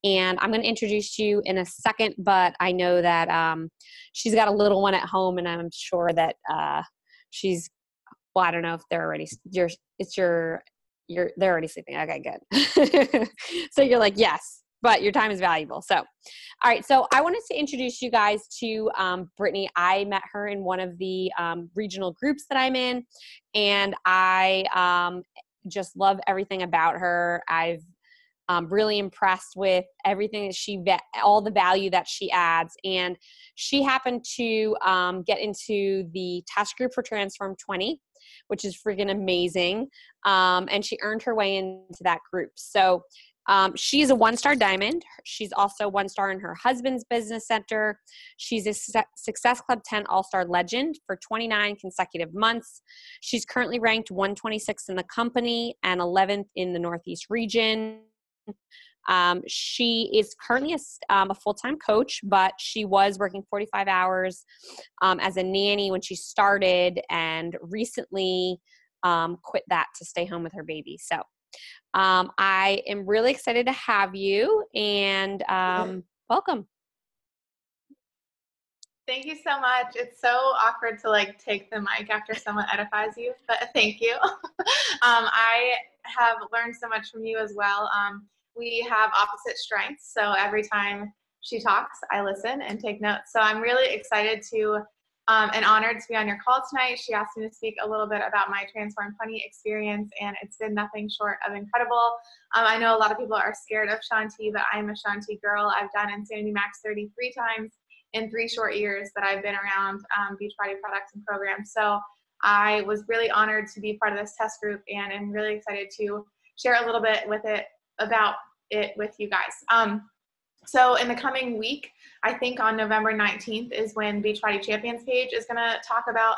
And I'm going to introduce you in a second, but I know that she's got a little one at home, and I'm sure that she's, well, I don't know if they're already, they're already sleeping. Okay, good. So you're like, yes, but your time is valuable. So, all right. So I wanted to introduce you guys to Brittany. I met her in one of the regional groups that I'm in, and I just love everything about her. I've really impressed with everything that all the value that she adds. And she happened to get into the test group for Transform 20, which is freaking amazing. And she earned her way into that group. So she's a 1-star diamond. She's also 1-star in her husband's business center. She's a Success Club 10 All-Star legend for 29 consecutive months. She's currently ranked 126th in the company and 11th in the Northeast region. She is currently a full-time coach, but she was working 45 hours as a nanny when she started, and recently quit that to stay home with her baby. So I am really excited to have you, and welcome. Thank you so much. It's so awkward to like take the mic after someone edifies you, but thank you. I have learned so much from you as well. We have opposite strengths, so every time she talks, I listen and take notes. So I'm really excited to and honored to be on your call tonight. She asked me to speak a little bit about my Transform 20 experience, and it's been nothing short of incredible. I know a lot of people are scared of Shanti, but I'm a Shanti girl. I've done Insanity Max 33 times in 3 short years that I've been around Beachbody products and programs. So I was really honored to be part of this test group, and I'm really excited to share a little bit about it with you guys. So in the coming week, I think on November 19th is when Beachbody Champions page is going to talk about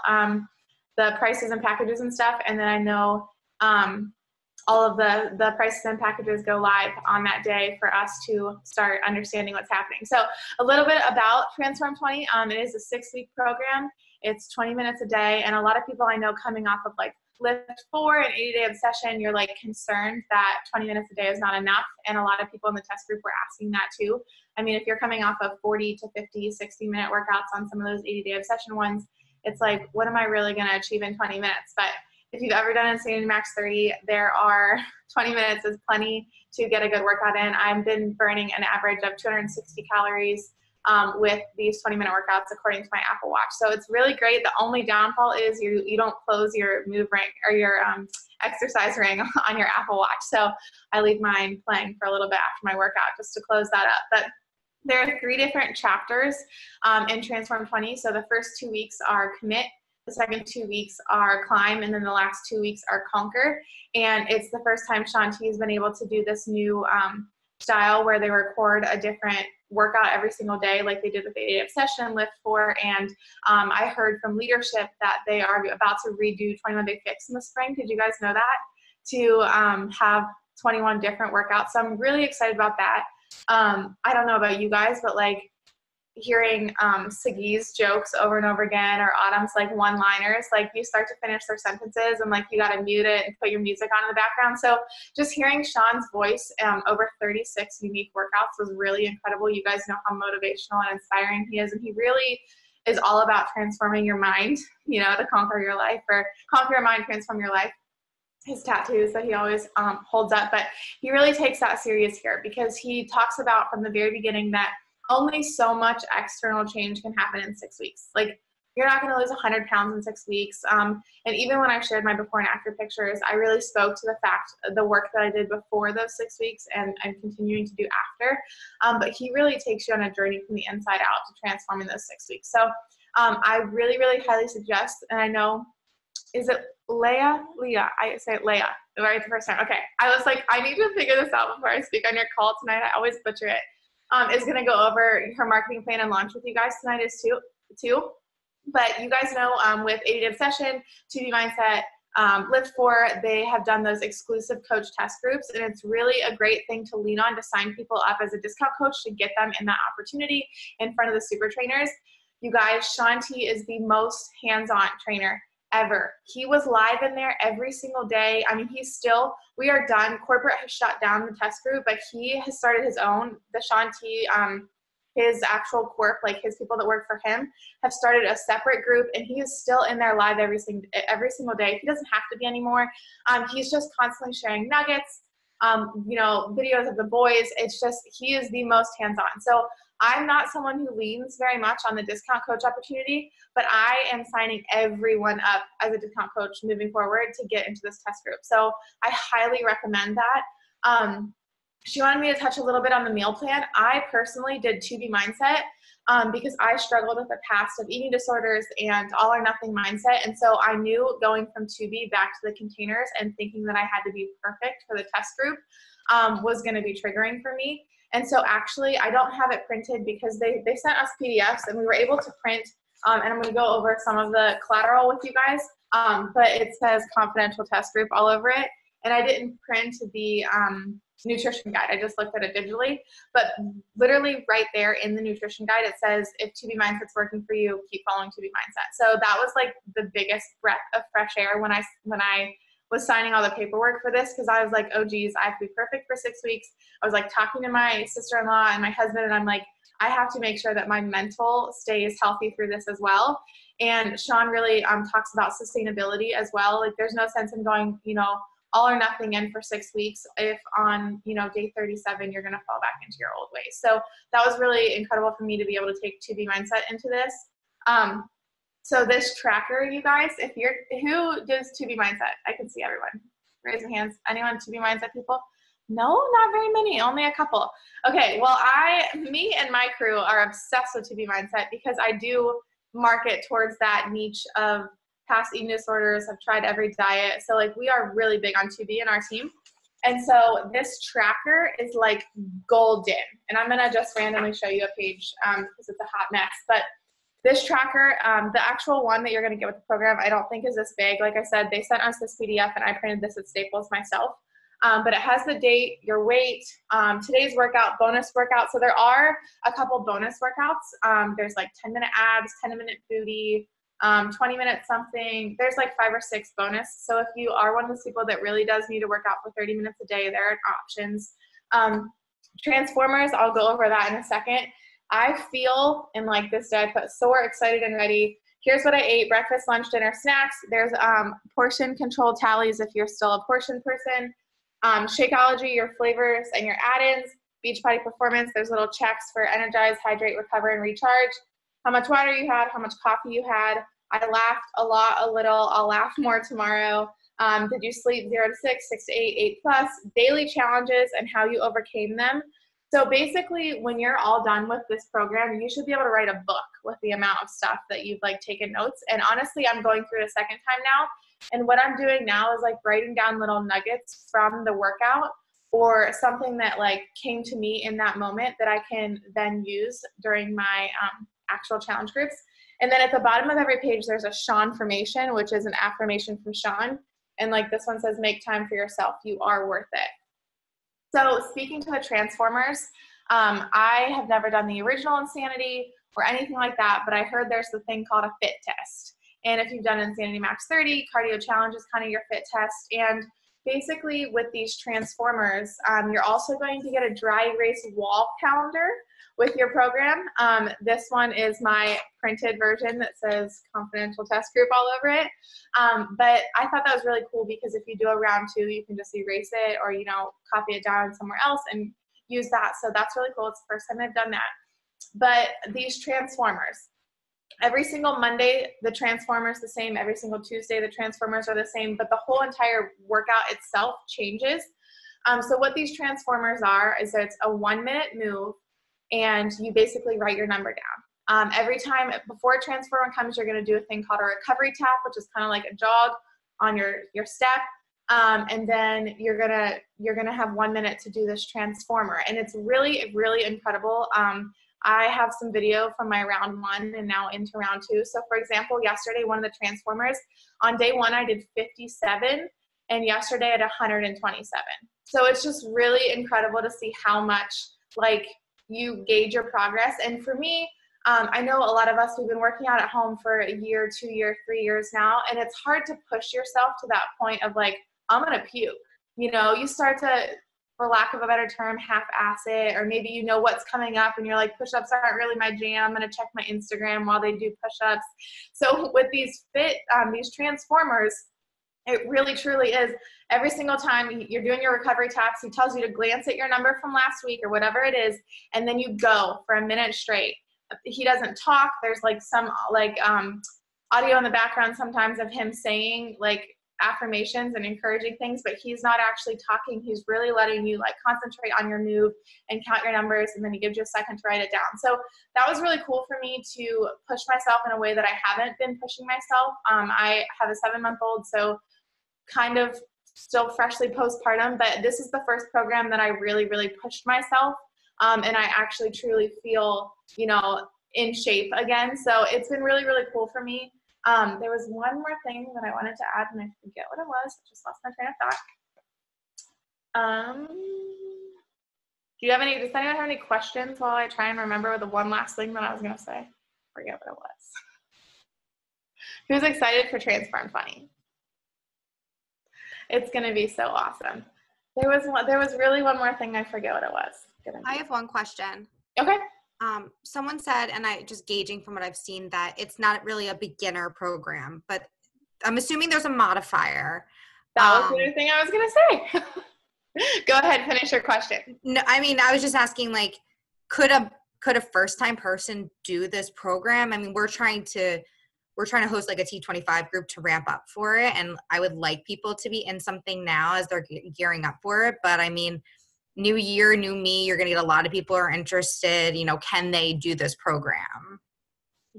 the prices and packages and stuff. And then I know all of the prices and packages go live on that day for us to start understanding what's happening. So a little bit about Transform 20. It is a 6-week program. It's 20 minutes a day. And a lot of people I know coming off of like Lift 4 and 80-day obsession, you're like concerned that 20 minutes a day is not enough. And a lot of people in the test group were asking that too. I mean, if you're coming off of 40 to 50, 60-minute workouts on some of those 80-day obsession ones, it's like, what am I really going to achieve in 20 minutes? But if you've ever done Insanity Max 30, there are 20 minutes is plenty to get a good workout in. I've been burning an average of 260 calories with these 20-minute workouts according to my Apple Watch. So it's really great. The only downfall is you don't close your move ring or your exercise ring on your Apple Watch. So I leave mine playing for a little bit after my workout just to close that up. But there are 3 different chapters in Transform 20. So the first 2 weeks are Commit, the second 2 weeks are Climb, and then the last 2 weeks are Conquer. And it's the first time Shanti has been able to do this new style where they record a different workout every single day like they did with 80-day obsession, Lift 4, and I heard from leadership that they are about to redo 21 Day Fix in the spring. Did you guys know that? To have 21 different workouts. So I'm really excited about that. I don't know about you guys, but like hearing Sagi's jokes over and over again, or Autumn's like one-liners, like you start to finish their sentences and like you got to mute it and put your music on in the background. So just hearing Sean's voice over 36 unique workouts was really incredible. You guys know how motivational and inspiring he is, and he really is all about transforming your mind, you know, to conquer your life, or conquer your mind, transform your life. His tattoos that he always holds up, but he really takes that serious here because he talks about from the very beginning that only so much external change can happen in 6 weeks. Like, you're not going to lose 100 pounds in 6 weeks. And even when I shared my before and after pictures, I really spoke to the fact, the work that I did before those 6 weeks and I'm continuing to do after. But he really takes you on a journey from the inside out to transforming those 6 weeks. So I really, really highly suggest, and I know, is it Leah? I say it Leah, right the first time. Okay. I was like, I need to figure this out before I speak on your call tonight. I always butcher it. Is going to go over her marketing plan and launch with you guys tonight too. But you guys know with 80-day obsession, 2D mindset, Lift 4, they have done those exclusive coach test groups, and it's really a great thing to lean on to sign people up as a discount coach to get them in that opportunity in front of the super trainers. You guys, Shanti is the most hands-on trainer ever. He was live in there every single day. I mean, we are done. Corporate has shut down the test group, but he has started his own, the Shaun T, his actual corp, like his people that work for him, have started a separate group, and he is still in there live every single day. He doesn't have to be anymore. He's just constantly sharing nuggets, videos of the boys. It's just, he is the most hands-on. So I'm not someone who leans very much on the discount coach opportunity, but I am signing everyone up as a discount coach moving forward to get into this test group. So I highly recommend that. She wanted me to touch a little bit on the meal plan. I personally did 2B mindset because I struggled with the past of eating disorders and all or nothing mindset. And so I knew going from 2B back to the containers and thinking that I had to be perfect for the test group was going to be triggering for me. And so actually I don't have it printed because they sent us PDFs and we were able to print, and I'm going to go over some of the collateral with you guys, but it says confidential test group all over it. And I didn't print the nutrition guide. I just looked at it digitally, but literally right there in the nutrition guide, it says, if 2B mindset's working for you, keep following 2B mindset. So that was like the biggest breath of fresh air when I was signing all the paperwork for this, because I was like, oh geez, I have to be perfect for 6 weeks. I was like talking to my sister-in-law and my husband, and I'm like, I have to make sure that my mental stays healthy through this as well. And Shaun really talks about sustainability as well. Like there's no sense in going, all or nothing in for 6 weeks if on, day 37, you're going to fall back into your old ways. So that was really incredible for me to be able to take 2B mindset into this. So this tracker, you guys, who does 2B mindset? I can see everyone. Raise your hands. Anyone 2B mindset people? No, not very many, only a couple. Okay, well, me and my crew are obsessed with 2B mindset because I do market towards that niche of past eating disorders. I've tried every diet. So like we are really big on 2B in our team. And so this tracker is like golden. And I'm going to just randomly show you a page because it's a hot mess. But this tracker, the actual one that you're going to get with the program, I don't think is this big. Like I said, they sent us this PDF and I printed this at Staples myself. But it has the date, your weight, today's workout, bonus workout. So there are a couple bonus workouts. There's like 10-minute abs, 10-minute booty, 20-minute something. There's like 5 or 6 bonus. So if you are one of those people that really does need to work out for 30 minutes a day, there are options. Transformers, I'll go over that in a second. I feel, and like this day I put sore, excited, and ready. Here's what I ate: breakfast, lunch, dinner, snacks. There's portion control tallies if you're still a portion person. Shakeology, your flavors and your add-ins. Beachbody Performance, there's little checks for energize, hydrate, recover, and recharge. How much water you had, how much coffee you had. I laughed a lot, a little. I'll laugh more tomorrow. Did you sleep 0 to 6, 6 to 8, 8+, daily challenges and how you overcame them. So basically, when you're all done with this program, you should be able to write a book with the amount of stuff that you've like taken notes. And honestly, I'm going through it a second time now. And what I'm doing now is like writing down little nuggets from the workout or something that like came to me in that moment that I can then use during my actual challenge groups. And then at the bottom of every page, there's a Shaunformation, which is an affirmation from Shaun. And like this one says, make time for yourself. You are worth it. So speaking to the Transformers, I have never done the original Insanity or anything like that, but I heard there's the thing called a fit test. And if you've done Insanity Max 30, Cardio Challenge is kind of your fit test. And basically with these Transformers, you're also going to get a dry erase wall calendar with your program. This one is my printed version that says confidential test group all over it. But I thought that was really cool because if you do a round 2, you can just erase it or, copy it down somewhere else and use that. So that's really cool. It's the first time I've done that. But these Transformers, every single Monday, the Transformers the same. Every single Tuesday, the Transformers are the same, but the whole entire workout itself changes. So what these Transformers are is that it's a 1-minute move, and you basically write your number down. Every time before a transformer comes, you're going to do a thing called a recovery tap, which is kind of like a jog on your step. And then you're gonna have 1 minute to do this transformer, and it's really, really incredible. I have some video from my round 1 and now into round 2. So for example, yesterday, one of the transformers, on day 1, I did 57, and yesterday I did 127. So it's just really incredible to see how much like you gauge your progress. And for me, I know a lot of us, we've been working out at home for a year, 2 years, 3 years now, and it's hard to push yourself to that point of like, I'm going to puke. You know, you start to, for lack of a better term, half-ass it, or maybe you know what's coming up and you're like, push-ups aren't really my jam. I'm going to check my Instagram while they do push-ups. So with these these transformers, it really truly is. Every single time you're doing your recovery taps, he tells you to glance at your number from last week or whatever it is, and then you go for a minute straight. He doesn't talk. There's like some audio in the background sometimes of him saying like affirmations and encouraging things, but he's not actually talking. He's really letting you like concentrate on your move and count your numbers, and then he gives you a second to write it down. So that was really cool for me to push myself in a way that I haven't been pushing myself. I have a 7-month-old, so kind of still freshly postpartum, but this is the first program that I really, really pushed myself. And I actually truly feel, you know, in shape again. So it's been really, really cool for me. There was one more thing that I wanted to add, and I forget what it was. I just lost my train of thought. Does anyone have any questions while I try and remember the one last thing that I was going to say? Forget what it was. Who's excited for Transform Funny? It's going to be so awesome. There was really one more thing. I forget what it was. I have one question. Okay. Someone said, and I just gauging from what I've seen, that it's not really a beginner program, but I'm assuming there's a modifier. That was the other thing I was going to say. Go ahead, finish your question. No, I mean, I was just asking, like, could a first-time person do this program? I mean, we're trying to host like a T25 group to ramp up for it, and I would like people to be in something now as they're gearing up for it. But I mean, new year, new me, you're going to get a lot of people are interested, you know, can they do this program?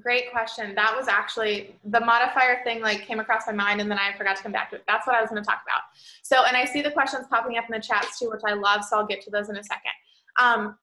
Great question. That was actually the modifier thing, like came across my mind, and then I forgot to come back to it. That's what I was going to talk about. So, and I see the questions popping up in the chats too, which I love. So I'll get to those in a second.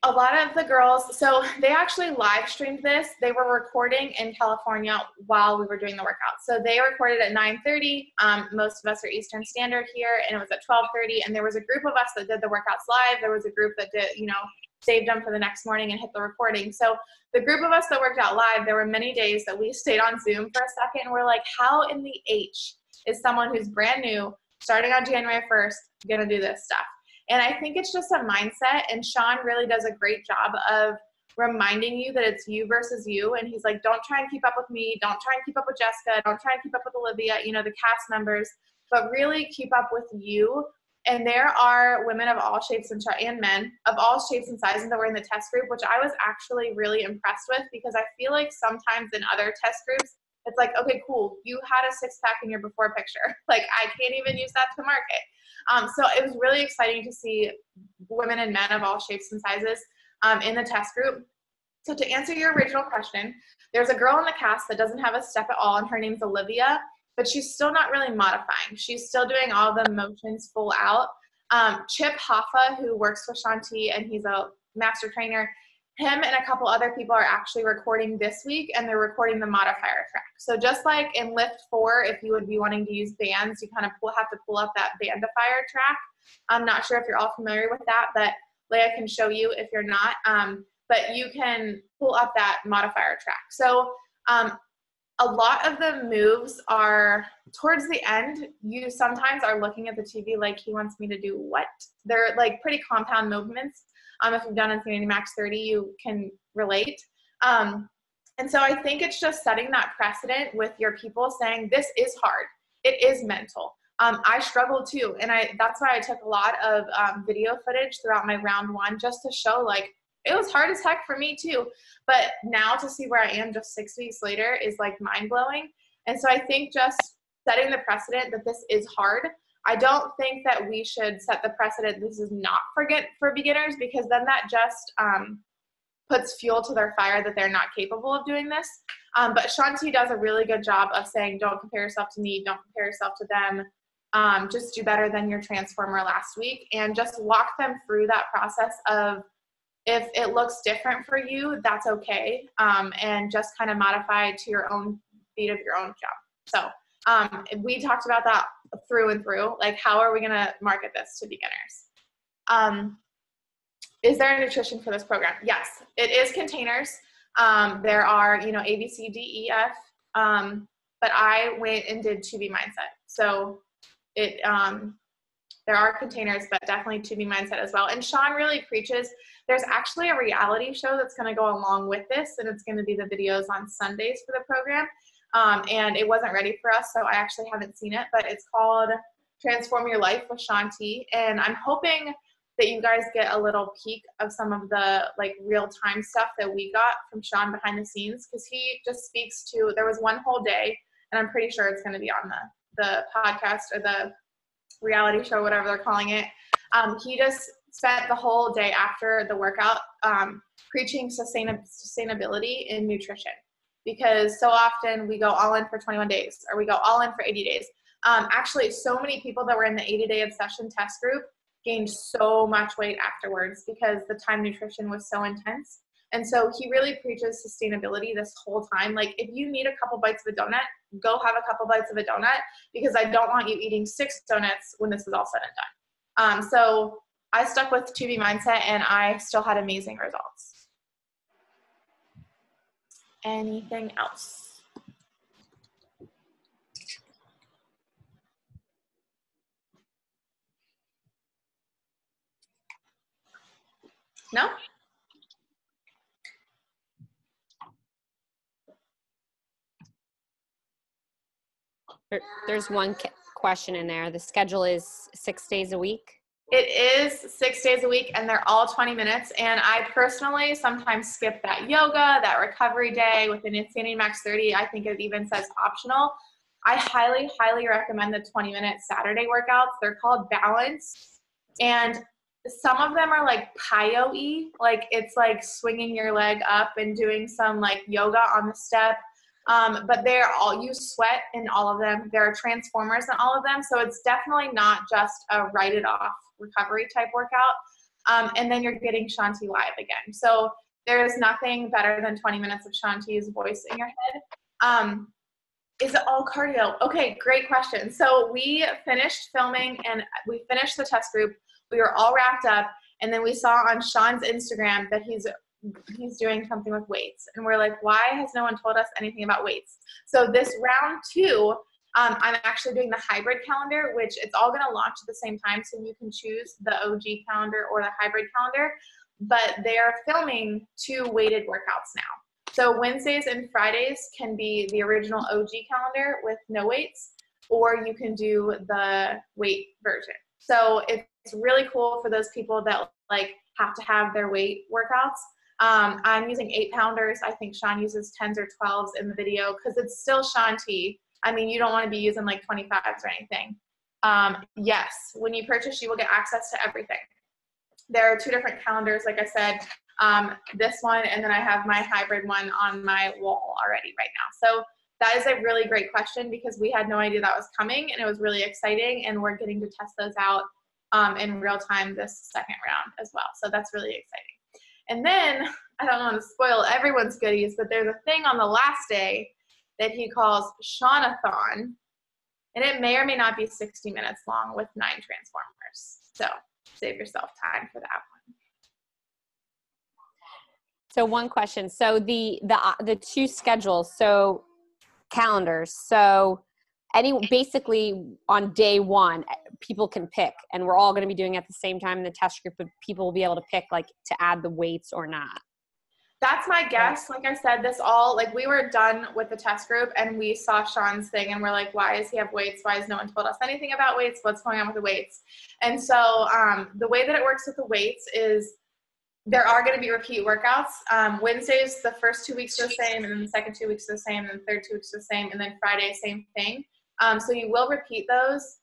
A lot of the girls, so they actually live streamed this. They were recording in California while we were doing the workout. So they recorded at 9:30. Most of us are Eastern Standard here, and it was at 12:30. And there was a group of us that did the workouts live. There was a group that did, you know, saved them for the next morning and hit the recording. So the group of us that worked out live, there were many days that we stayed on Zoom for a second, and we're like, how in the H is someone who's brand new, starting on January 1st, gonna do this stuff? And I think it's just a mindset, and Sean really does a great job of reminding you that it's you versus you. And he's like, don't try and keep up with me. Don't try and keep up with Jessica. Don't try and keep up with Olivia, you know, the cast members, but really keep up with you. And there are women of all shapes and men of all shapes and sizes that were in the test group, which I was actually really impressed with, because I feel like sometimes in other test groups, it's like, okay, cool, you had a 6-pack in your before picture. Like, I can't even use that to market. So it was really exciting to see women and men of all shapes and sizes in the test group. So to answer your original question, there's a girl in the cast that doesn't have a step at all, and her name's Olivia, but she's still not really modifying. She's still doing all the motions full out. Chip Hoffa, who works for Shanti, and he's a master trainer, him and a couple other people are actually recording this week, and they're recording the modifier track. So just like in Lift 4, if you would be wanting to use bands, you kind of have to pull up that bandifier track. I'm not sure if you're all familiar with that, but Leah can show you if you're not. But you can pull up that modifier track. So a lot of the moves are towards the end. You sometimes are looking at the TV like, he wants me to do what? They're like pretty compound movements. If you've done Insanity Max 30, you can relate. And so I think it's just setting that precedent with your people, saying this is hard. It is mental. I struggle too. And that's why I took a lot of video footage throughout my round 1, just to show like, it was hard as heck for me too. But now to see where I am just 6 weeks later is like mind blowing. And so I think just setting the precedent that this is hard. I don't think that we should set the precedent this is not for beginners, because then that just puts fuel to their fire that they're not capable of doing this. But Shanti does a really good job of saying, don't compare yourself to me, don't compare yourself to them, just do better than your transformer last week, and just walk them through that process of, if it looks different for you, that's okay, and just kind of modify to your own beat of your own jump. So we talked about that through and through, like, how are we going to market this to beginners? Is there a nutrition for this program? Yes, it is containers. There are, A, B, C, D, E, F. But I went and did To Be Mindset. So there are containers, but definitely To Be Mindset as well. And Sean really preaches. There's actually a reality show that's going to go along with this, and it's going to be the videos on Sundays for the program. And it wasn't ready for us, so I actually haven't seen it, but it's called Transform Your Life with Shaun T. And I'm hoping that you guys get a little peek of some of the like real time stuff that we got from Sean behind the scenes, because he just speaks to, there was one whole day, and I'm pretty sure it's going to be on the podcast or the reality show, whatever they're calling it. He just spent the whole day after the workout preaching sustainability in nutrition, because so often we go all in for 21 days or we go all in for 80 days. Actually, so many people that were in the 80-day obsession test group gained so much weight afterwards because the time nutrition was so intense. And so he really preaches sustainability this whole time. Like, if you need a couple bites of a donut, go have a couple bites of a donut, because I don't want you eating 6 donuts when this is all said and done. So I stuck with To Be Mindset, and I still had amazing results. Anything else? No? There's one question in there. The schedule is 6 days a week? It is 6 days a week, and they're all 20 minutes. And I personally sometimes skip that yoga, that recovery day with an Insanity Max 30. I think it even says optional. I highly, highly recommend the 20-minute Saturday workouts. They're called Balance. And some of them are like PiYo-y, like it's like swinging your leg up and doing some like yoga on the step. But they're all, you sweat in all of them. There are transformers in all of them. So it's definitely not just a write it off recovery type workout. And then you're getting Shaun T live again. So there is nothing better than 20 minutes of Shaun T's voice in your head. Is it all cardio? Okay, great question. So we finished filming and we finished the test group. We were all wrapped up, and then we saw on Sean's Instagram that he's doing something with weights, and we're like, why has no one told us anything about weights? So this round 2, I'm actually doing the hybrid calendar, which it's all going to launch at the same time, so you can choose the OG calendar or the hybrid calendar, but they're filming 2 weighted workouts now. So Wednesdays and Fridays can be the original OG calendar with no weights, or you can do the weight version. So it's really cool for those people that like have to have their weight workouts. I'm using 8-pounders. I think Sean uses 10s or 12s in the video, because it's still Shaun T. I mean, you don't want to be using like 25s or anything. Yes, when you purchase, you will get access to everything. There are 2 different calendars, like I said, this one, and then I have my hybrid one on my wall already right now. So that is a really great question, because we had no idea that was coming, and it was really exciting, and we're getting to test those out in real time this second round as well. So that's really exciting. And then, I don't want to spoil everyone's goodies, but there's a thing on the last day that he calls Shaunathon, and it may or may not be 60 minutes long with 9 transformers. So save yourself time for that one. So one question. So the 2 schedules, so calendars. So basically on day 1, people can pick, and we're all going to be doing it at the same time in the test group, but people will be able to pick like to add the weights or not. That's my guess. Like I said, we were done with the test group, and we saw Sean's thing, and we're like, why does he have weights? Why has no one told us anything about weights? What's going on with the weights? And so the way that it works with the weights is there are going to be repeat workouts. Wednesdays, the first 2 weeks are the same, and then the second 2 weeks are the same, and the third 2 weeks are the same, and then Friday, same thing. So you will repeat those.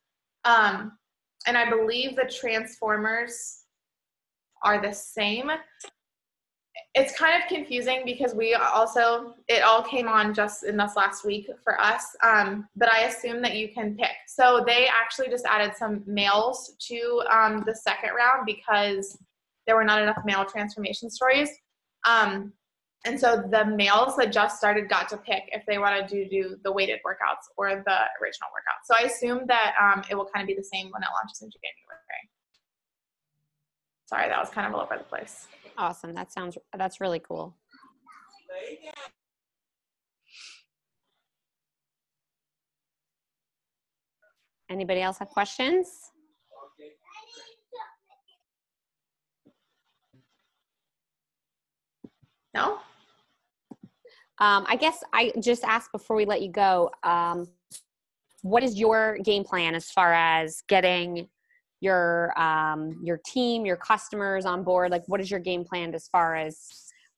And I believe the transformers are the same. It's kind of confusing because it all came on just in this last week for us, but I assume that you can pick. So they actually just added some males to the second round because there were not enough male transformation stories. And so the males that just started got to pick if they wanted to do the weighted workouts or the original workout. So I assume that it will kind of be the same when it launches in January. Sorry, that was kind of all over the place. Awesome. That's really cool. Anybody else have questions? No? I guess I just asked before we let you go, what is your game plan as far as getting your team, your customers on board? Like, what is your game plan as far as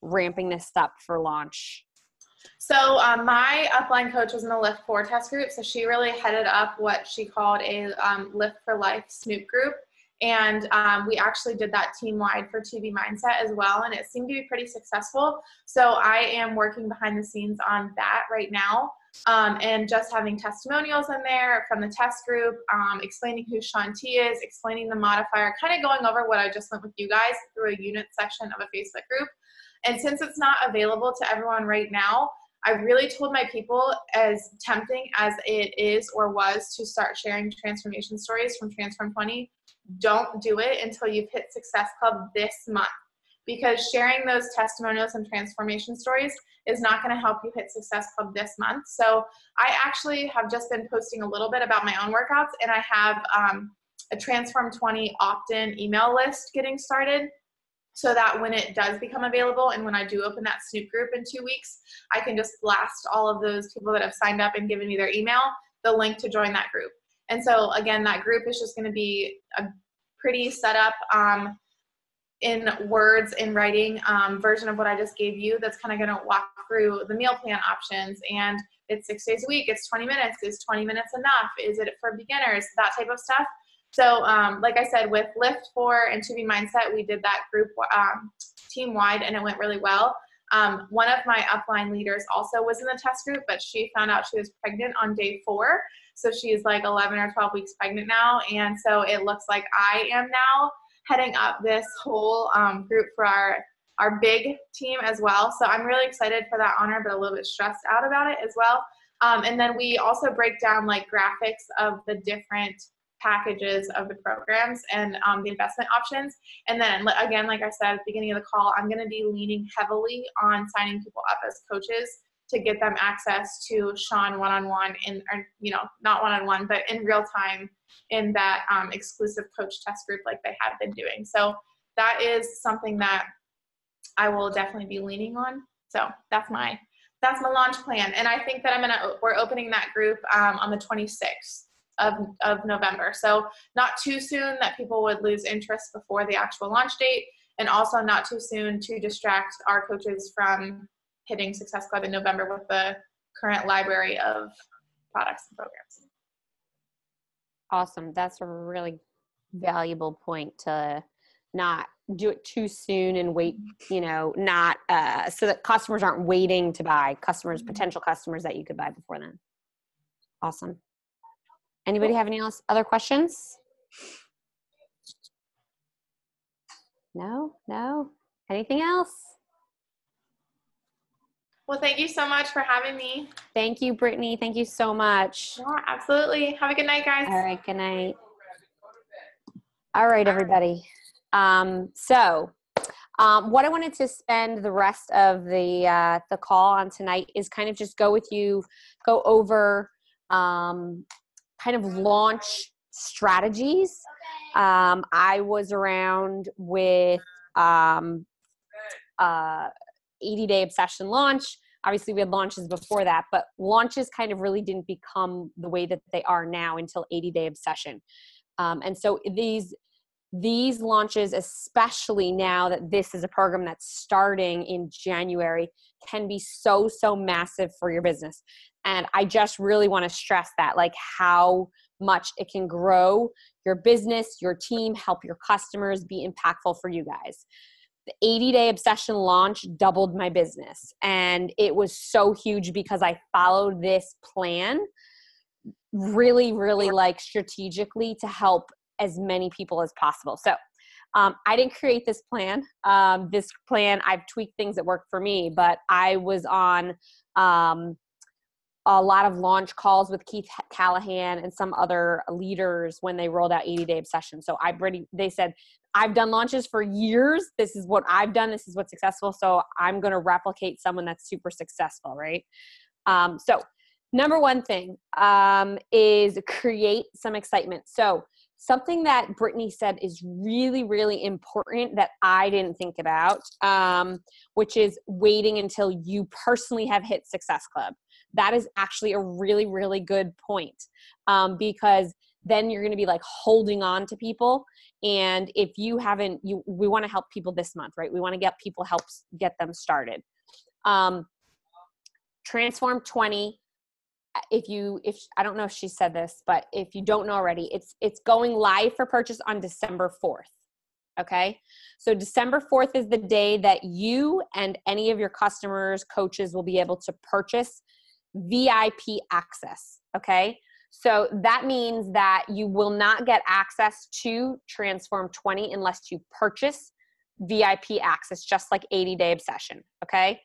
ramping this up for launch? So my upline coach was in the Lift 4 test group. So she really headed up what she called a Lift for Life Snoop group. And we actually did that team-wide for 2B Mindset as well. And it seemed to be pretty successful. So I am working behind the scenes on that right now. And just having testimonials in there from the test group, explaining who Shaun T is, explaining the modifier, kind of going over what I just went with you guys through a unit section of a Facebook group. And since it's not available to everyone right now, I really told my people, as tempting as it is or was to start sharing transformation stories from Transform 20, don't do it until you've hit Success Club this month. Because sharing those testimonials and transformation stories is not going to help you hit Success Club this month. So I actually have just been posting a little bit about my own workouts, and I have a Transform 20 opt-in email list getting started, so that when it does become available and when I do open that Snoop group in 2 weeks, I can just blast all of those people that have signed up and given me their email the link to join that group. And so again, that group is just going to be a pretty set up in words, in writing version of what I just gave you, that's kind of going to walk through the meal plan options. And it's 6 days a week, it's 20 minutes. Is 20 minutes enough? Is it for beginners? That type of stuff. So like I said, with Lift 4 and 2B Mindset, we did that group team-wide, and it went really well. One of my upline leaders also was in the test group, but she found out she was pregnant on day 4. So she's like 11 or 12 weeks pregnant now. And so it looks like I am now heading up this whole group for our big team as well. So I'm really excited for that honor, but a little bit stressed out about it as well. And then we also break down like graphics of the different packages of the programs and the investment options. And then again, like I said at the beginning of the call, I'm going to be leaning heavily on signing people up as coaches to get them access to Shaun one-on-one or not one-on-one, but in real time in that exclusive coach test group like they have been doing. So that is something that I will definitely be leaning on. So that's my launch plan. And I think that we're opening that group on the 26th of November. So not too soon that people would lose interest before the actual launch date, and also not too soon to distract our coaches from hitting Success Club in November with the current library of products and programs. Awesome. That's a really valuable point, to not do it too soon and wait, not so that customers aren't waiting to buy, potential customers that you could buy before then. Awesome. Anybody have any other questions? No? Anything else? Well, thank you so much for having me. Thank you, Brittany. Thank you so much. Yeah, absolutely. Have a good night, guys. All right. Good night. All right, everybody. So what I wanted to spend the rest of the call on tonight is kind of just go over kind of launch strategies. I was around with 80-day obsession launch. Obviously, we had launches before that, but launches kind of really didn't become the way that they are now until 80-day obsession. And so these launches, especially now that this is a program that's starting in January, can be so massive for your business. And I just really want to stress that, like how much it can grow your business, your team, help your customers, be impactful for you guys. The 80-day obsession launch doubled my business. And it was so huge because I followed this plan really like strategically to help as many people as possible. So I didn't create this plan. I've tweaked things that worked for me, but I was on a lot of launch calls with Keith Callahan and some other leaders when they rolled out 80-day obsession. So they said, I've done launches for years. This is what I've done. This is what's successful. So I'm going to replicate someone that's super successful, right? So number one thing is create some excitement. So something that Brittany said is really, really important that I didn't think about, which is waiting until you personally have hit Success Club. That is actually a really, really good point, because then you're going to be like holding on to people. And if you haven't, we want to help people this month, right? We want to get people, get them started. Transform 20. If I don't know if she said this, but if you don't know already, it's going live for purchase on December 4th. Okay. So December 4th is the day that you and any of your customers, coaches will be able to purchase VIP access. Okay. So that means that you will not get access to Transform 20 unless you purchase VIP access, just like 80-Day Obsession. Okay.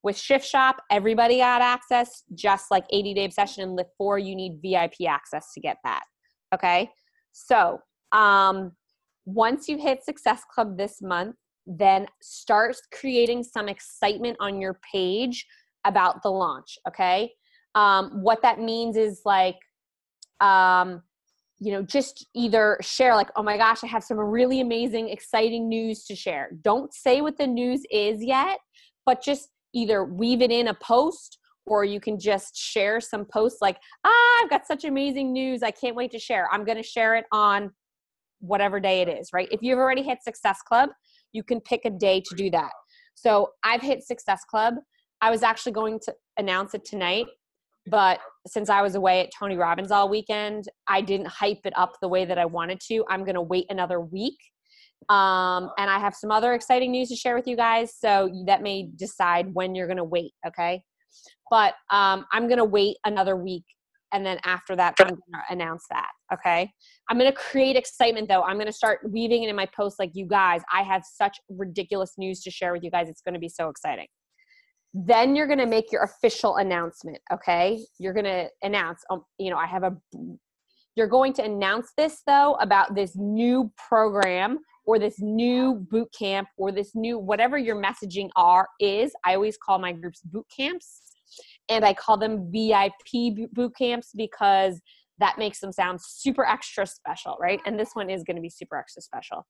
With Shift Shop, everybody got access, just like 80-Day Obsession, and Lift 4, you need VIP access to get that. Okay. So, once you hit Success Club this month, then start creating some excitement on your page about the launch. Okay. What that means is like, just either share like, oh my gosh, I have some really amazing, exciting news to share. Don't say what the news is yet, but just either weave it in a post, or you can just share some posts like, I've got such amazing news. I can't wait to share. I'm going to share it on whatever day it is, right? If you've already hit Success Club, you can pick a day to do that. So I've hit Success Club. I was actually going to announce it tonight, but since I was away at Tony Robbins all weekend, I didn't hype it up the way that I wanted to. I'm going to wait another week. And I have some other exciting news to share with you guys. So that may decide when you're going to wait. Okay. But, I'm going to wait another week. And then after that, I'm going to announce that. Okay. I'm going to create excitement though. I'm going to start weaving it in my posts like, you guys, I have such ridiculous news to share with you guys. It's going to be so exciting. Then you're going to make your official announcement. Okay. You're going to announce, you're going to announce this though, about this new program or this new boot camp or this new, whatever your messaging is. I always call my groups boot camps, and I call them VIP boot camps because that makes them sound super extra special, right? And this one is going to be super extra special.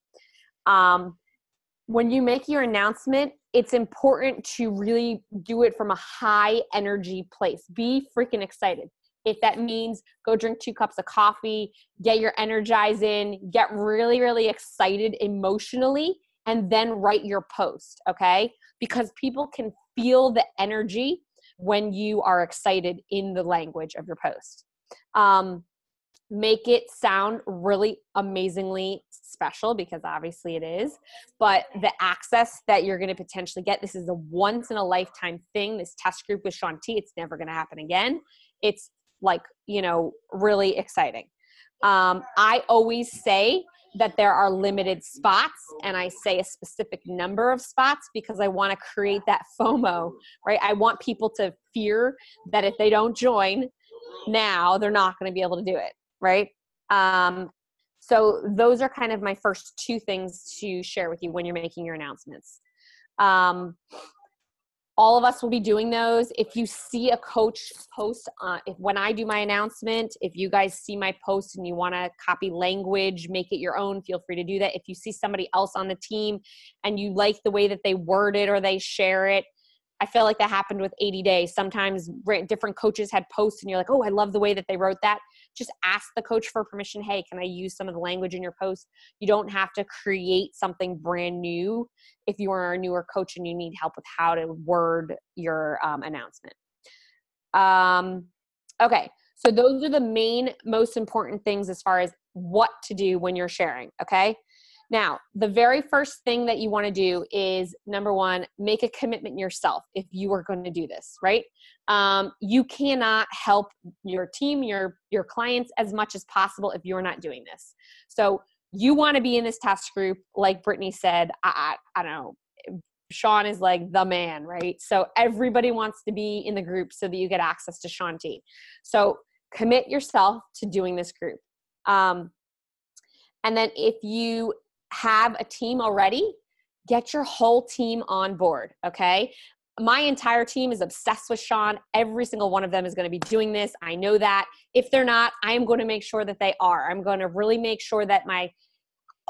When you make your announcement, it's important to really do it from a high energy place. Be freaking excited. If that means go drink 2 cups of coffee, get your energize in, get really, really excited emotionally, and then write your post, okay? Because people can feel the energy when you are excited in the language of your post. Make it sound really amazingly special, because obviously it is, but the access that you're going to potentially get, this is a once in a lifetime thing. This test group with Shaun T, it's never going to happen again. It's like, really exciting. I always say that there are limited spots, and I say a specific number of spots because I want to create that FOMO, right? I want people to fear that if they don't join now, they're not going to be able to do it, right? So those are kind of my first 2 things to share with you when you're making your announcements. All of us will be doing those. If you see a coach post, when I do my announcement, if you guys see my post and you want to copy language, make it your own, feel free to do that. If you see somebody else on the team and you like the way that they word it or they share it, I feel like that happened with 80 Days. Sometimes different coaches had posts and you're like, oh, I love the way that they wrote that. Just ask the coach for permission. Hey, can I use some of the language in your post? You don't have to create something brand new if you are a newer coach and you need help with how to word your announcement. Okay, so those are the most important things as far as what to do when you're sharing, okay? Now, the very first thing that you want to do is, number 1, make a commitment yourself if you are going to do this, right? You cannot help your team, your clients as much as possible if you're not doing this. So you want to be in this test group, like Brittany said. I don't know. Shaun is like the man, right? So everybody wants to be in the group so that you get access to Shaun T. So commit yourself to doing this group. And then if you have a team already, get your whole team on board, okay? My entire team is obsessed with Sean. Every single one of them is going to be doing this. I know that. If they're not, I am going to make sure that they are. I'm going to really make sure that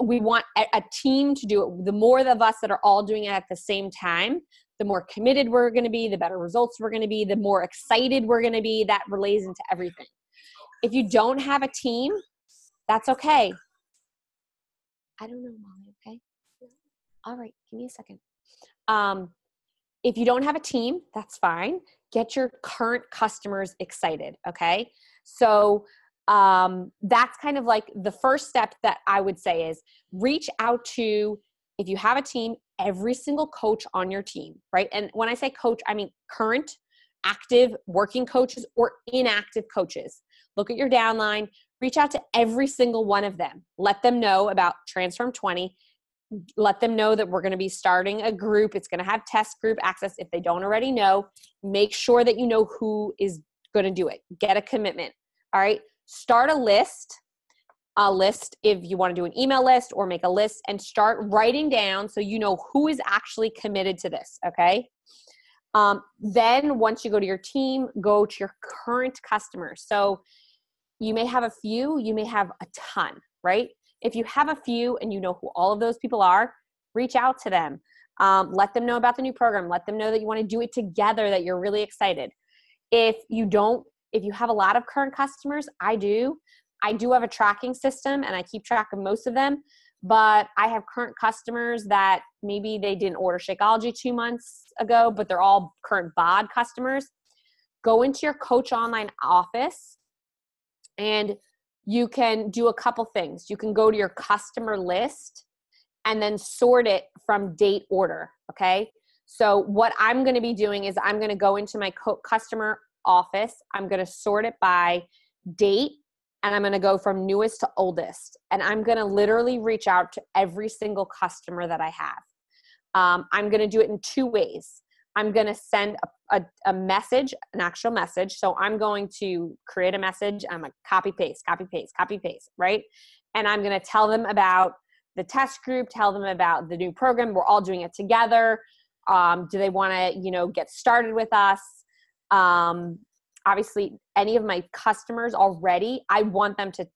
we want a team to do it. The more of us that are all doing it at the same time, the more committed we're going to be, the better results we're going to be, the more excited we're going to be. That relays into everything. If you don't have a team, that's okay. I don't know, Molly, okay? All right, give me a second. If you don't have a team, that's fine. Get your current customers excited, okay? So that's kind of like the first step that I would say is reach out to, if you have a team, every single coach on your team, right? And when I say coach, I mean current, active, working coaches or inactive coaches. Look at your downline, reach out to every single one of them. Let them know about Transform 20. Let them know that we're going to be starting a group. It's going to have test group access. If they don't already know, make sure that you know who is going to do it. Get a commitment. All right. Start a list if you want to do an email list or make a list, and start writing down so you know who is actually committed to this. Okay. Then once you go to your team, go to your current customers. So you may have a few, you may have a ton, right? If you have a few and you know who all of those people are, reach out to them. Let them know about the new program. Let them know that you want to do it together, that you're really excited. If you have a lot of current customers, I do have a tracking system and I keep track of most of them, but I have current customers that maybe they didn't order Shakeology 2 months ago, but they're all current BOD customers. Go into your Coach Online office and you can do a couple things. You can go to your customer list and then sort it from date order, okay? So what I'm going to be doing is I'm going to go into my customer office. I'm going to sort it by date, and I'm going to go from newest to oldest. And I'm going to literally reach out to every single customer that I have. I'm going to do it in 2 ways. I'm going to send a message, an actual message. So I'm going to create a message. I'm like copy, paste, right? And I'm going to tell them about the test group, tell them about the new program. We're all doing it together. Do they want to, get started with us? Obviously, any of my customers already, I want them to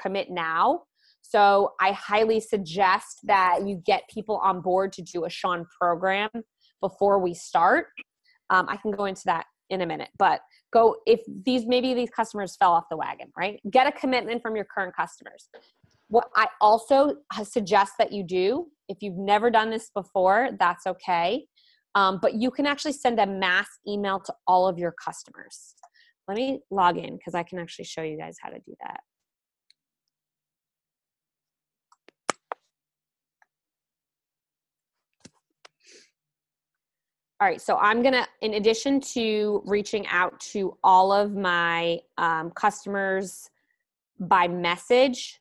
commit now. So I highly suggest that you get people on board to do a Sean program before we start. I can go into that in a minute, but maybe these customers fell off the wagon, right? Get a commitment from your current customers. What I also suggest that you do, if you've never done this before, that's okay. But you can actually send a mass email to all of your customers. Let me log in because I can actually show you guys how to do that. All right, so I'm going to, in addition to reaching out to all of my customers by message,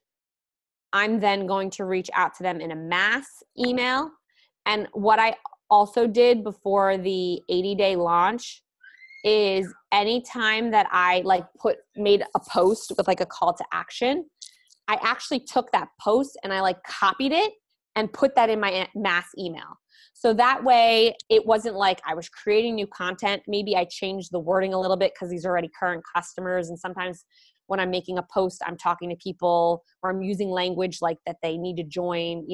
I'm then going to reach out to them in a mass email. And what I also did before the 80-day launch is anytime that I made a post with a call to action, I actually took that post and I copied it and put that in my mass email. So that way it wasn't like I was creating new content. Maybe I changed the wording a little bit because these are already current customers. And sometimes when I'm making a post, I'm talking to people or I'm using language like that they need to join.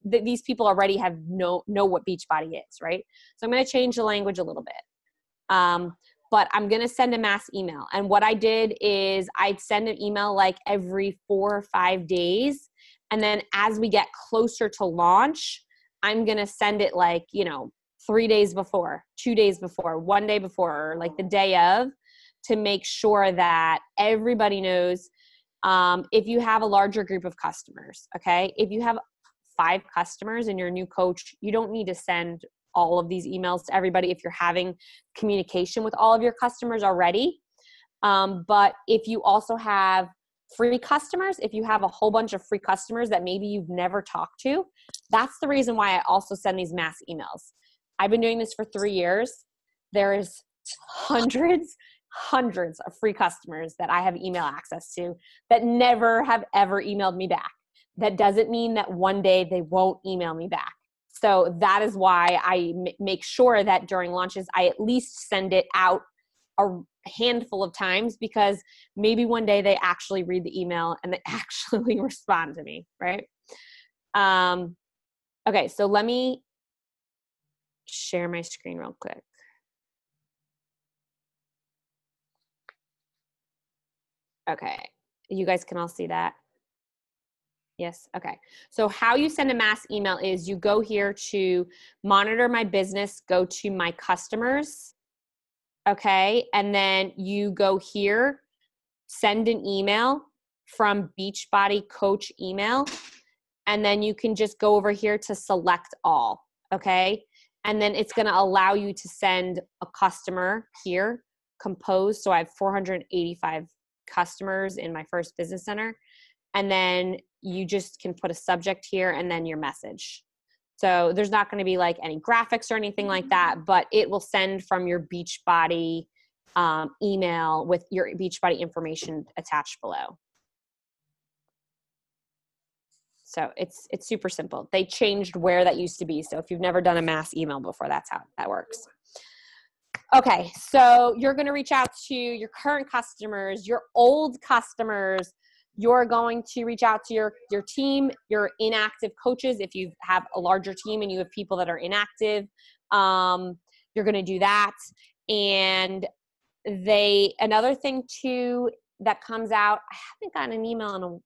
These people already know what Beachbody is, right? So I'm going to change the language a little bit. But I'm going to send a mass email. And what I did is I'd send an email every 4 or 5 days. And then as we get closer to launch, I'm going to send it 3 days before, 2 days before, 1 day before, or the day of, to make sure that everybody knows. If you have a larger group of customers, okay? If you have 5 customers and you're a new coach, you don't need to send all of these emails to everybody if you're having communication with all of your customers already. But if you also have free customers, if you have a whole bunch of free customers that maybe you've never talked to, that's the reason why I also send these mass emails. I've been doing this for 3 years. There is hundreds of free customers that I have email access to that never have ever emailed me back. that doesn't mean that one day they won't email me back. So that is why I make sure that during launches, I at least send it out a handful of times, because maybe one day they actually read the email and they actually respond to me, right? Okay, so let me share my screen real quick. Okay, you guys can all see that? Yes, okay. So how you send a mass email is you go here to monitor my business, go to my customers, okay? And then you go here, send an email from Beachbody Coach email, and then you can just go over here to select all, okay? And then it's gonna allow you to send a customer here, compose. So I have 485 customers in my first business center. And then you just can put a subject here and then your message. So there's not gonna be like any graphics or anything like that, but it will send from your Beachbody email with your Beachbody information attached below. So it's super simple. They changed where that used to be. So if you've never done a mass email before, that's how that works. Okay, so you're going to reach out to your current customers, your old customers. You're going to reach out to your team, your inactive coaches. If you have a larger team and you have people that are inactive, you're going to do that. And another thing too that comes out, I haven't gotten an email in a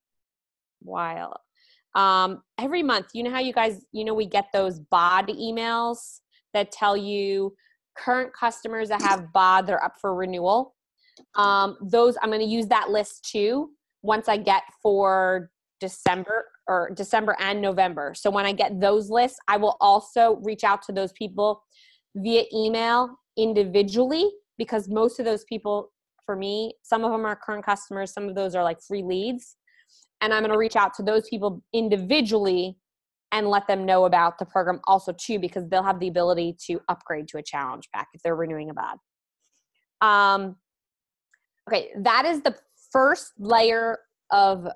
while. Every month, you know how you guys, we get those BOD emails that tell you current customers that have BOD, they're up for renewal. Those, I'm going to use that list too once I get for December and November. So when I get those lists, I will also reach out to those people via email individually, because most of those people, for me, some of them are current customers, some of those are like free leads. And I'm going to reach out to those people individually and let them know about the program also too, because they'll have the ability to upgrade to a challenge pack if they're renewing a BOD. Okay, that is the first layer of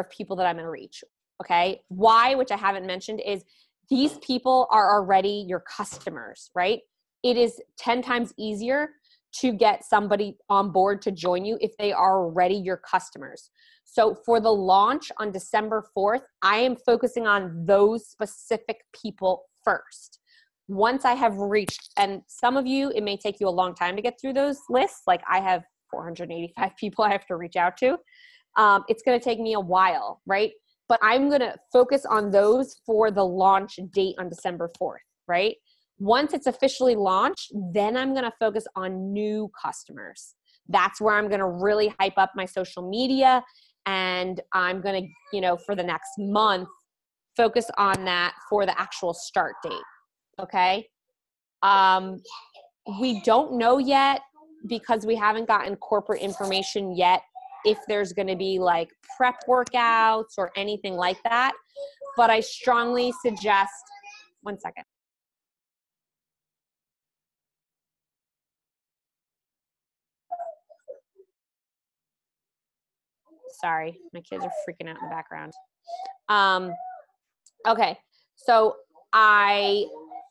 people that I'm going to reach. Okay, why, which I haven't mentioned, is these people are already your customers, right? It is 10 times easier to get somebody on board to join you if they are already your customers. So for the launch on December 4th, I am focusing on those specific people first. Once I have reached, and some of you, it may take you a long time to get through those lists. Like I have 485 people I have to reach out to. It's going to take me a while, right? But I'm going to focus on those for the launch date on December 4th, right? Once it's officially launched, then I'm going to focus on new customers. That's where I'm going to really hype up my social media, and I'm going to, for the next month, focus on that for the actual start date. Okay. We don't know yet, because we haven't gotten corporate information yet, if there's going to be like prep workouts or anything like that. But I strongly suggest, one second. Sorry, my kids are freaking out in the background. Okay, so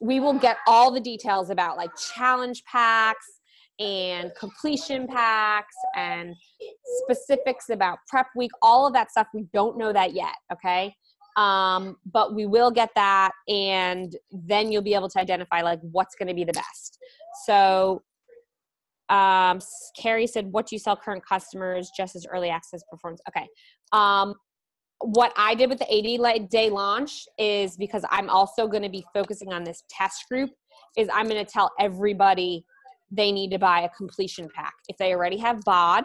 we will get all the details about like challenge packs and completion packs and specifics about prep week, all of that stuff. We don't know that yet, okay? But we will get that, and then you'll be able to identify like what's going to be the best. So Carrie said, what do you sell current customers just as early access performance? Okay. What I did with the 80-day launch is, because I'm also going to be focusing on this test group, is I'm going to tell everybody they need to buy a completion pack. If they already have BOD,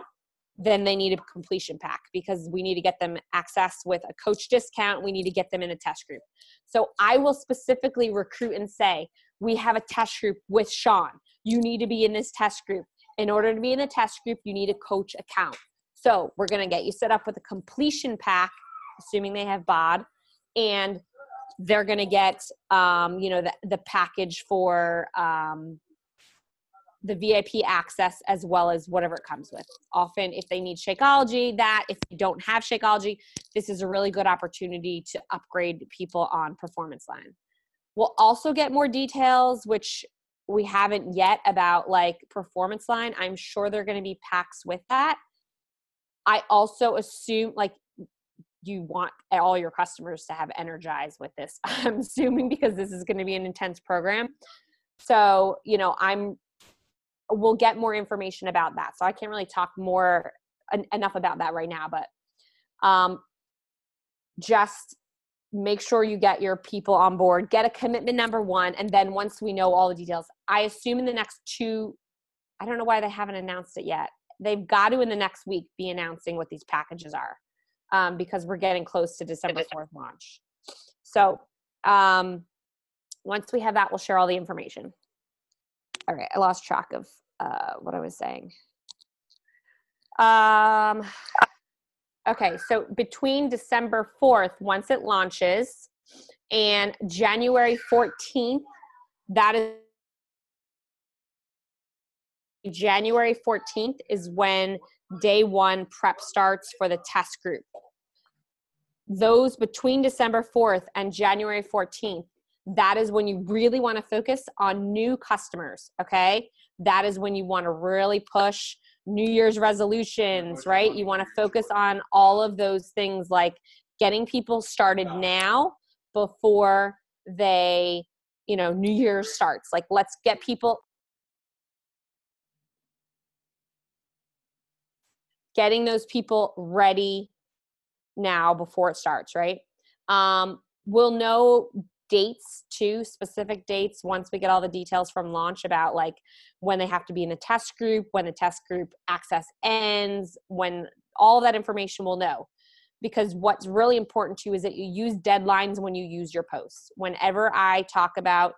then they need a completion pack, because we need to get them access with a coach discount. We need to get them in a test group. So I will specifically recruit and say, we have a test group with Sean. You need to be in this test group. In order to be in the test group, you need a coach account. So we're going to get you set up with a completion pack, assuming they have BOD, and they're going to get, the package for the VIP access as well as whatever it comes with. Often if they need Shakeology, if they don't have Shakeology, this is a really good opportunity to upgrade people on Performance Line. We'll also get more details, which we haven't yet, about like Performance Line. I'm sure there are going to be packs with that. I also assume like you want all your customers to have Energize with this. I'm assuming because this is going to be an intense program. So, you know, we'll get more information about that. So I can't really talk enough about that right now, but just make sure you get your people on board, get a commitment number one. And then once we know all the details, I assume in the next I don't know why they haven't announced it yet. They've got to in the next week be announcing what these packages are, because we're getting close to December 4th launch. So once we have that, we'll share all the information. All right, I lost track of what I was saying. Okay, so between December 4th, once it launches, and January 14th, January 14th is when day one prep starts for the test group. Those between December 4th and January 14th, that is when you really want to focus on new customers, okay? That is when you want to really push New Year's resolutions, right? You want to focus on all of those things, like getting people started now before they, you know, New Year's starts. Like, let's get people getting those people ready now before it starts, right? We'll know dates too, specific dates, once we get all the details from launch about like when they have to be in the test group, when the test group access ends, when all of that information we'll know. Because what's really important too is that you use deadlines when you use your posts. Whenever I talk about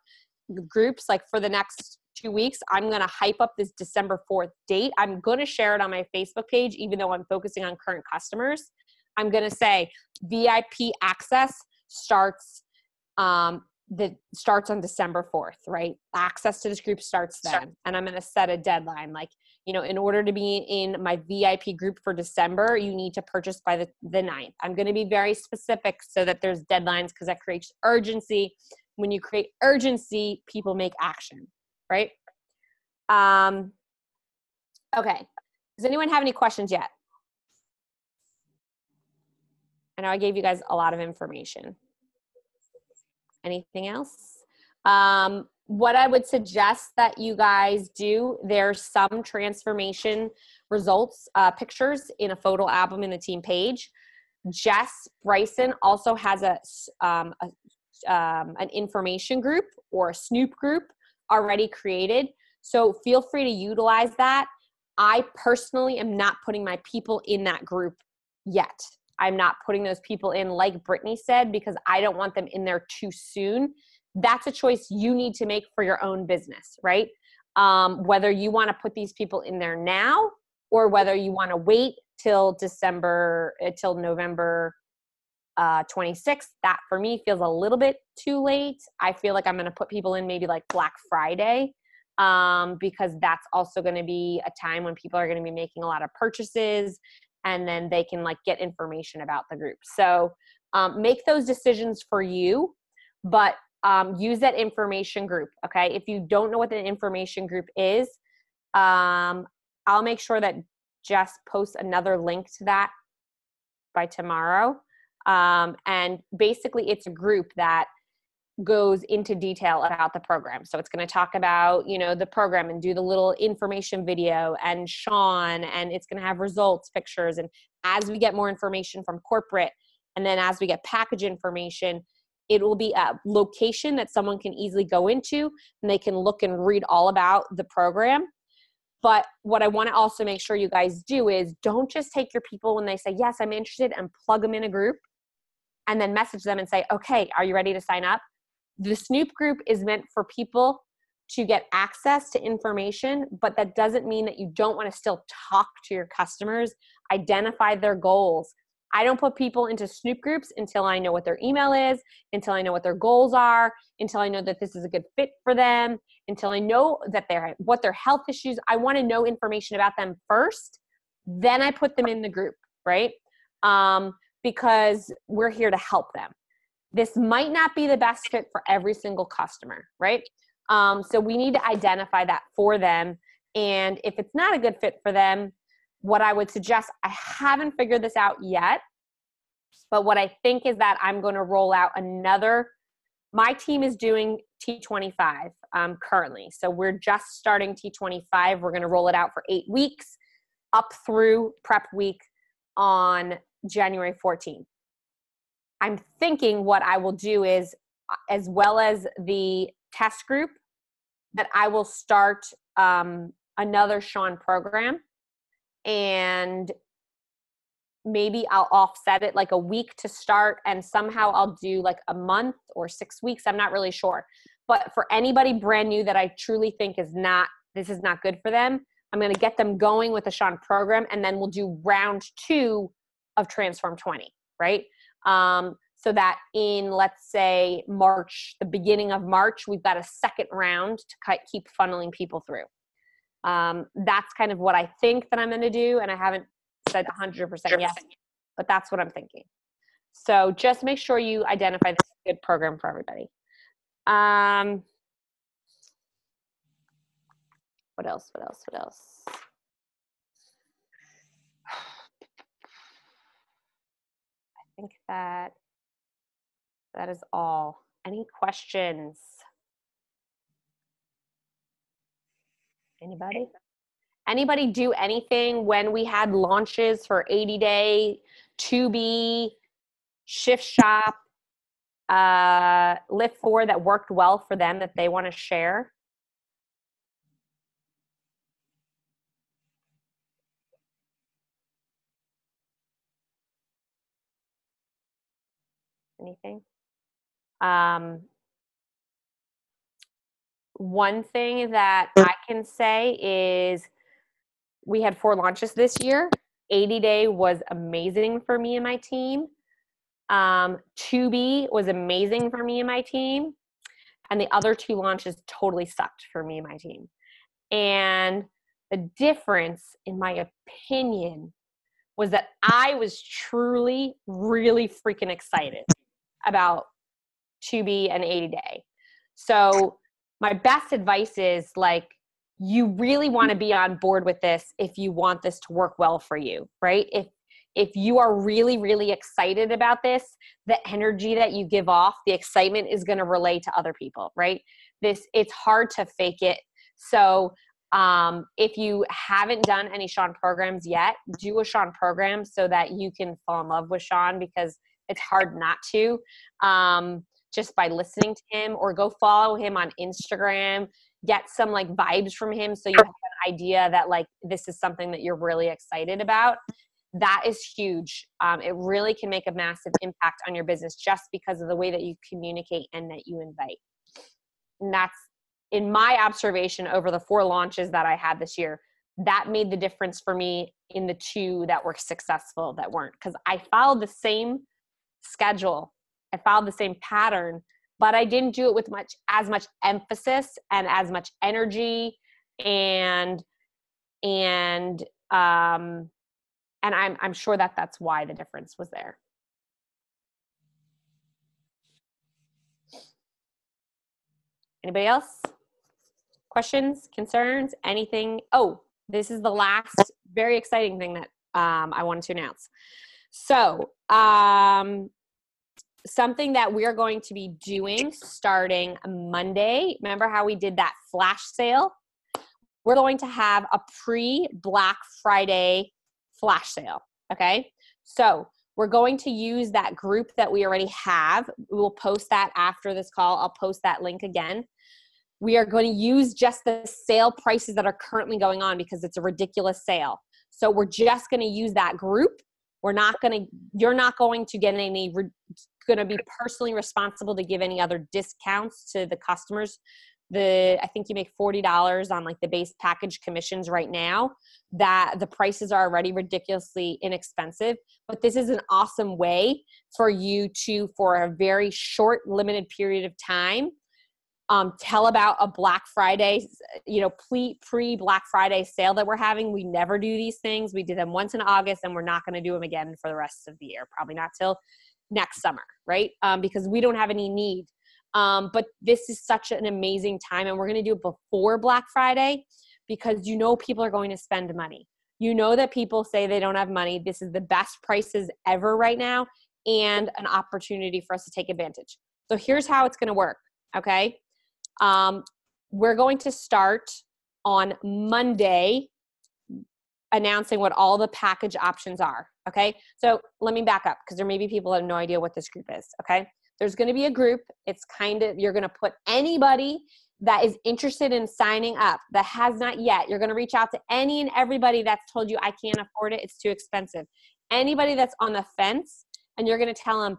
groups, like for the next 2 weeks, I'm going to hype up this December 4th date. I'm going to share it on my Facebook page, even though I'm focusing on current customers. I'm going to say VIP access starts on December 4th, right? Access to this group starts then. And I'm going to set a deadline. Like, you know, in order to be in my VIP group for December, you need to purchase by the 9th. I'm going to be very specific so that there's deadlines, because that creates urgency. When you create urgency, people make action, right? Okay. Does anyone have any questions yet? I know I gave you guys a lot of information. Anything else? What I would suggest that you guys do, there's some transformation results, pictures in a photo album in the team page. Jess Bryson also has an information group or a Snoop group already created. So feel free to utilize that. I personally am not putting my people in that group yet. I'm not putting those people in, like Brittany said, because I don't want them in there too soon. That's a choice you need to make for your own business, right? Whether you want to put these people in there now or whether you want to wait till November 26th. That for me feels a little bit too late. I feel like I'm going to put people in maybe like Black Friday, because that's also going to be a time when people are going to be making a lot of purchases, and then they can like get information about the group. So make those decisions for you, but use that information group, okay? If you don't know what the information group is, I'll make sure that Jess posts another link to that by tomorrow. And basically it's a group that goes into detail about the program. So it's going to talk about, you know, the program and do the little information video and Sean, and it's going to have results, pictures. And as we get more information from corporate, and then as we get package information, it will be a location that someone can easily go into and they can look and read all about the program. But what I want to also make sure you guys do is don't just take your people when they say, yes, I'm interested, and plug them in a group and then message them and say, okay, are you ready to sign up? The Snoop group is meant for people to get access to information, but that doesn't mean that you don't want to still talk to your customers, identify their goals, I don't put people into Snoop groups until I know what their email is, until I know what their goals are, until I know that this is a good fit for them, until I know that what their health issues. I want to know information about them first. Then I put them in the group, right? Because we're here to help them. This might not be the best fit for every single customer, right? So we need to identify that for them. And if it's not a good fit for them, what I would suggest, I haven't figured this out yet, but what I think is that I'm going to roll out my team is doing T25 currently. So we're just starting T25. We're going to roll it out for 8 weeks up through prep week on January 14th. I'm thinking what I will do is, as well as the test group, that I will start another Sean program, and maybe I'll offset it like a week to start, and somehow I'll do like a month or 6 weeks. I'm not really sure. But for anybody brand new that I truly think this is not good for them, I'm going to get them going with the Sean program, and then we'll do round 2 of Transform 20, right? So that in, let's say, March, the beginning of March, we've got a second round to keep funneling people through. That's kind of what I think that I'm going to do. And I haven't said 100% yes, but that's what I'm thinking. So just make sure you identify this is a good program for everybody. What else? I think that is all. Any questions? Anybody do anything when we had launches for 80-day, 2B, Shift Shop, Lift 4 that worked well for them that they want to share? Anything? One thing that I can say is we had 4 launches this year. 80-day was amazing for me and my team. 2B was amazing for me and my team. And the other 2 launches totally sucked for me and my team. And the difference, in my opinion, was that I was truly, really freaking excited about 2B and 80-day. So my best advice is, like, you really want to be on board with this if you want this to work well for you, right? If you are really, really excited about this, the energy that you give off, the excitement is going to relay to other people, right? It's hard to fake it. So if you haven't done any Sean programs yet, do a Sean program so that you can fall in love with Sean, because it's hard not to, just by listening to him, or go follow him on Instagram, get some like vibes from him so you have an idea that like this is something that you're really excited about. That is huge. It really can make a massive impact on your business just because of the way that you communicate and that you invite. And that's, in my observation over the 4 launches that I had this year, that made the difference for me in the 2 that were successful that weren't. Because I followed the same schedule, I followed the same pattern, but I didn't do it with as much emphasis and as much energy, and I'm sure that that's why the difference was there. Anybody else? Questions, concerns, anything? Oh, this is the last very exciting thing that I wanted to announce. So something that we're going to be doing starting Monday. Remember how we did that flash sale? We're going to have a pre-Black Friday flash sale, okay? So we're going to use that group that we already have. We'll post that after this call. I'll post that link again. We are going to use just the sale prices that are currently going on because it's a ridiculous sale. So we're just going to use that group. You're not going to get going to be personally responsible to give any other discounts to the customers I think you make $40 on like the base package commissions right now, that the prices are already ridiculously inexpensive. But this is an awesome way for you to, for a very short, limited period of time, tell about a Black Friday, pre-Black Friday sale that we're having. We never do these things. We did them once in August, and we're not going to do them again for the rest of the year, probably not till next summer, right? Because we don't have any need. But this is such an amazing time, and we're going to do it before Black Friday because people are going to spend money. That people say they don't have money. This is the best prices ever right now and an opportunity for us to take advantage. So here's how it's going to work, okay? We're going to start on Monday announcing what all the package options are, okay? So let me back up because there may be people that have no idea what this group is, okay? There's going to be a group. It's you're going to put anybody that is interested in signing up that has not yet. You're going to reach out to any and everybody that's told you, I can't afford it, it's too expensive. Anybody that's on the fence, and you're going to tell them,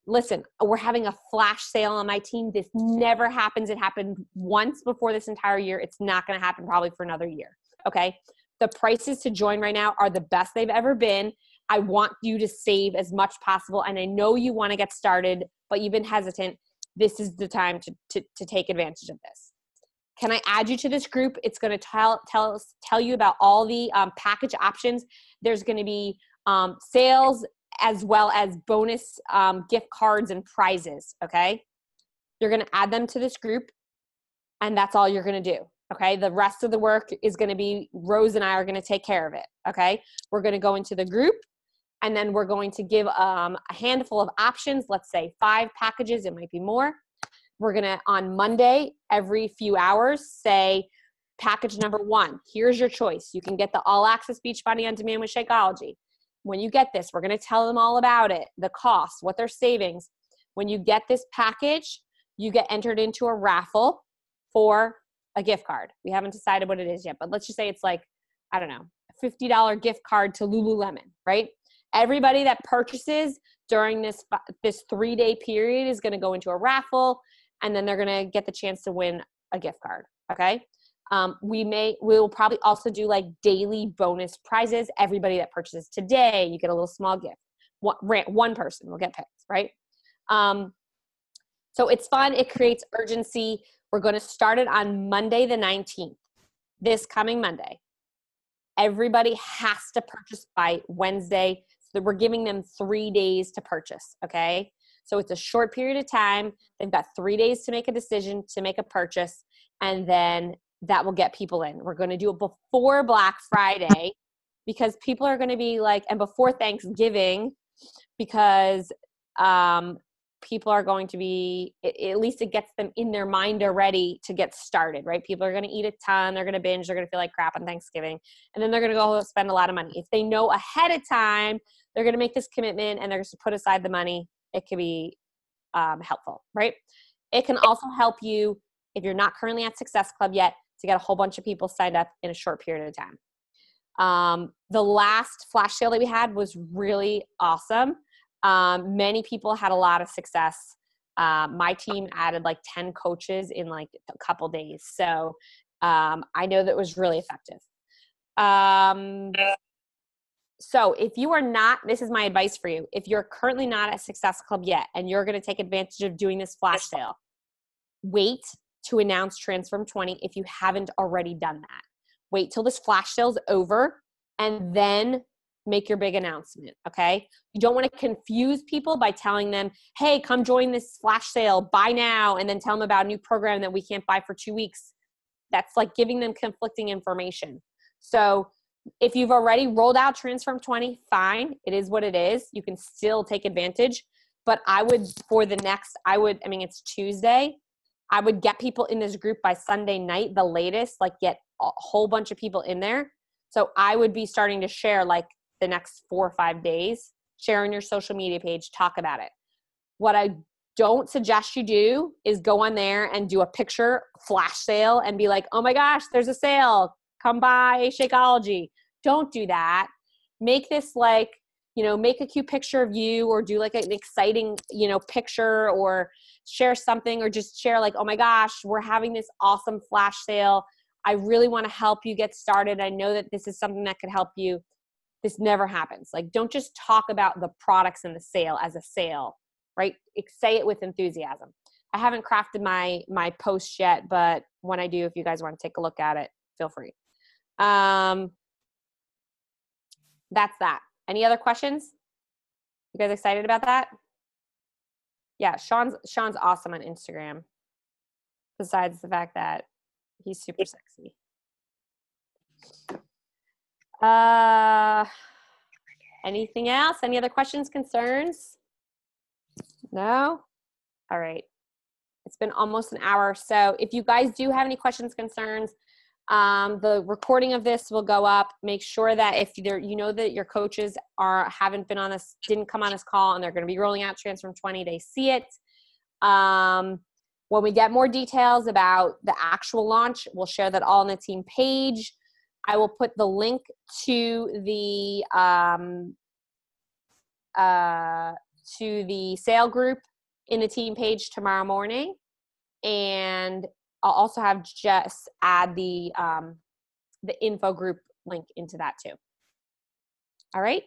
listen, we're having a flash sale on my team. This never happens. It happened once before this entire year. It's not going to happen probably for another year, okay? The prices to join right now are the best they've ever been. I want you to save as much possible, and I know you want to get started, but you've been hesitant. This is the time to take advantage of this. Can I add you to this group? It's going to tell you about all the package options. There's going to be sales as well as bonus gift cards and prizes, okay? You're going to add them to this group, and that's all you're going to do, okay? The rest of the work is going to be, Rose and I are going to take care of it, okay? We're going to go into the group, and then we're going to give a handful of options, let's say 5 packages, it might be more. We're going to, on Monday, every few hours, say, package number 1, here's your choice. You can get the all-access Beachbody On Demand with Shakeology. When you get this, we're going to tell them all about it, the cost, what their savings. When you get this package, you get entered into a raffle for a gift card. We haven't decided what it is yet, but let's just say it's like, I don't know, a $50 gift card to Lululemon, right? Everybody that purchases during this 3-day period is going to go into a raffle, and then they're going to get the chance to win a gift card, okay? We'll probably also do like daily bonus prizes. Everybody that purchases today, you get a little small gift. One person will get picked, right? So it's fun. It creates urgency. We're going to start it on Monday the 19th, this coming Monday. Everybody has to purchase by Wednesday. So we're giving them 3 days to purchase, okay? So it's a short period of time. They've got 3 days to make a decision, to make a purchase, and then that will get people in. We're going to do it before Black Friday because people are going to be like, and before Thanksgiving, because people are going to be, at least it gets them in their mind already to get started, right? People are going to eat a ton. They're going to binge. They're going to feel like crap on Thanksgiving. And then they're going to go spend a lot of money. If they know ahead of time, they're going to make this commitment and they're going to put aside the money. It could be helpful, right? It can also help you, if you're not currently at Success Club yet, to get a whole bunch of people signed up in a short period of time. The last flash sale that we had was really awesome. Many people had a lot of success. My team added like 10 coaches in like a couple days. So I know that was really effective. So if you are not, this is my advice for you. If you're currently not at Success Club yet and you're going to take advantage of doing this flash sale, wait to announce Transform 20 if you haven't already done that. Wait till this flash sale's over and then make your big announcement, okay? You don't want to confuse people by telling them, hey, come join this flash sale, buy now, and then tell them about a new program that we can't buy for 2 weeks. That's like giving them conflicting information. So if you've already rolled out Transform 20, fine. It is what it is. You can still take advantage. But I would, it's Tuesday. I would get people in this group by Sunday night, the latest, like get a whole bunch of people in there. So I would be starting to share like the next 4 or 5 days, share on your social media page, talk about it. What I don't suggest you do is go on there and do a picture flash sale and be like, oh my gosh, there's a sale. Come buy Shakeology. Don't do that. Make this like, make a cute picture of you or do like an exciting, picture or share something, or just share like, oh my gosh, we're having this awesome flash sale. I really want to help you get started. I know that this is something that could help you. This never happens. Like, don't just talk about the products and the sale as a sale, right? Say it with enthusiasm. I haven't crafted my post yet, but when I do, if you guys want to take a look at it, feel free. That's that. Any other questions? You guys excited about that? Yeah, Sean's awesome on Instagram. Besides the fact that he's super sexy. Anything else? Any other questions, concerns? No? All right. It's been almost an hour. So if you guys do have any questions, concerns, the recording of this will go up. Make sure that if you know that your coaches didn't come on this call, and they're going to be rolling out Transform 20, they see it. When we get more details about the actual launch, we'll share that all on the team page. I will put the link to the sale group in the team page tomorrow morning, and I'll also have Jess add the info group link into that too. All right.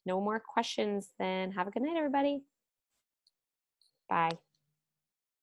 No more questions then. Have a good night, everybody. Bye.